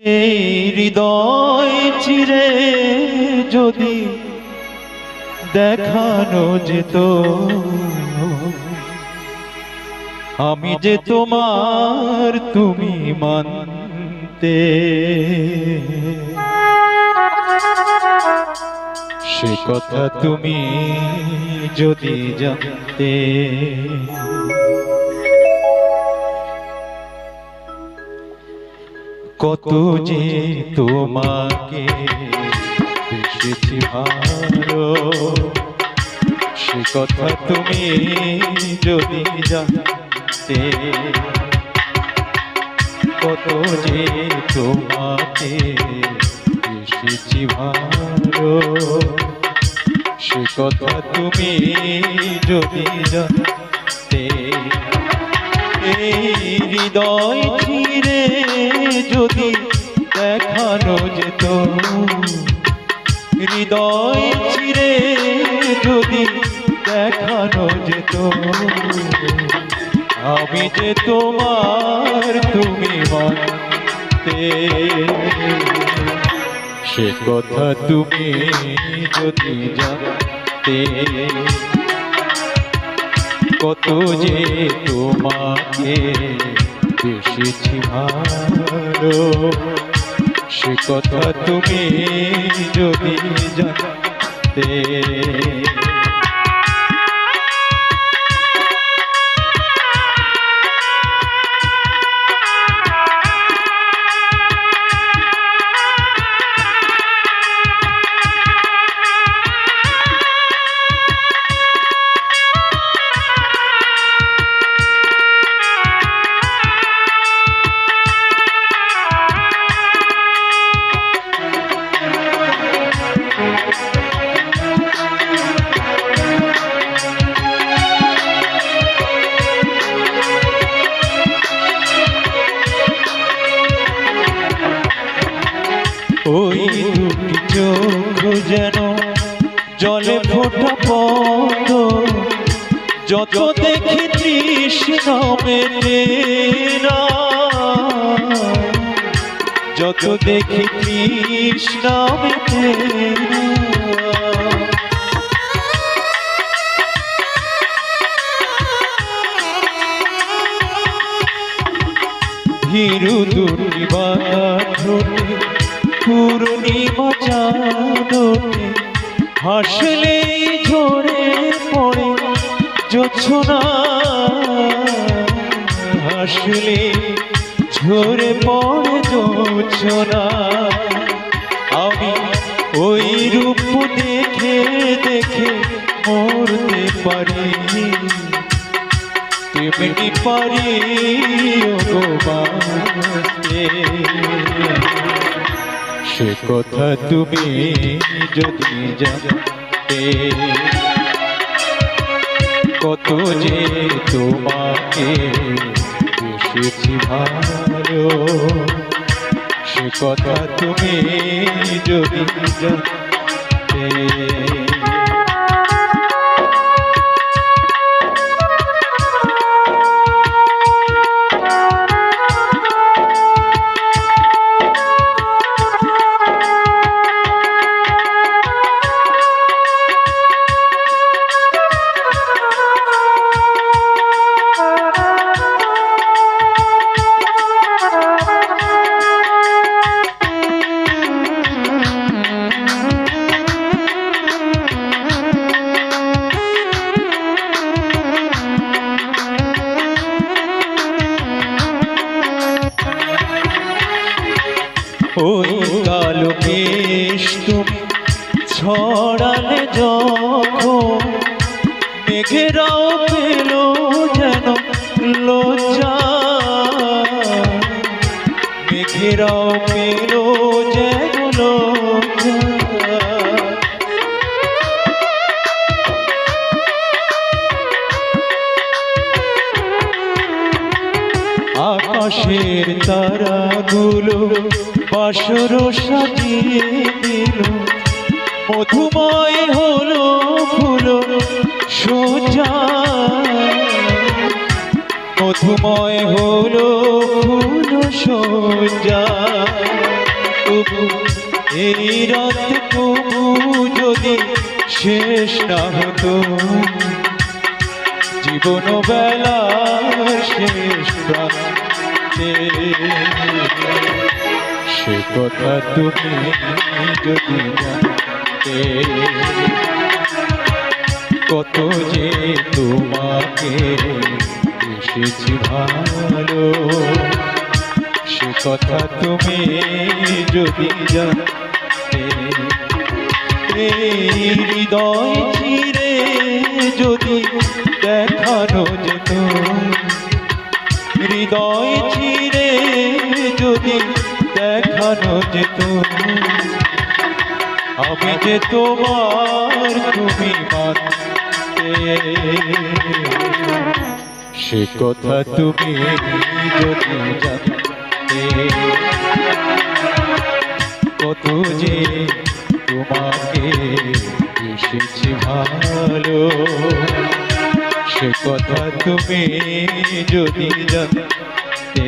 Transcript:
এই হৃদয় চিরে যদি দেখানো যেত আমি যে তোমার তুমি মানতে, সে কথা তুমি যদি জানতে, কত যে তোমাকে বেসেছি ভালো, সে কথা তুমি যদি জানতে, কত যে তোমাকে বেসেছি ভালো, সে কথা তুমি যদি জানতে। এই হৃদয় চিরে যদি দেখানো যেত, হৃদয় চিরে যদি দেখানো যেত আমি যে তোমার তুমি মানতে, সে কথা তুমি যদি জানতে, কত যে তোমাকে বেসেছি ভালো, সে কথা তুমি যদি জানতে। ওই দুটি চোখ যেন জলে ফোটা পদ্ম, যত দেখি তৃষ্ণা মেটে না, যত দেখি তৃষ্ণা মেটে না। ভীরু দুটি বাঁধনে পূর্ণিমা চাঁদনে হাসলেই ঝরে পড়ে জোছনা, হাসলে ঝরে পড়ে জোছনা। আমি ওই রূপ দেখে দেখে মরতে পারি, তেমনি পারি ও বাঁচতে, সে কথা তুমি যদি জানতে, কত যে তোমাকে বেসেছি ভালো, সে কথা তুমি যদি জানতে। ওই কালো কেশ তুমি ছড়ালে যখন, মেঘেরাও পেল যেন লজ্জা, মেঘেরাও পেল যেন লজ্জা। আকাশের তারাগুলো বাসর সাজিয়ে দিল, মধুময় হলো ফুল সোজা, মধুময় হলো ফুল সোজা। তবু এই রাত তবু যদি শেষ না হতো জীবন বেলার শেষ প্রান্তে, সে কথা তুমি যদি জানতে, কত যে তোমাকে এসেছি ভালো, সে কথা তুমি যদি জানতে। এই হৃদয় চিরে যদি দেখানো যেত, হৃদয় চিরে যদি দেখানো যেত, আমি যে তোমার তুমি মানতে, সে কথা তুমি যদি জানতে, কত যে তোমাকে এসেছি ভালো, সে কথা তুমি যদি জানতে।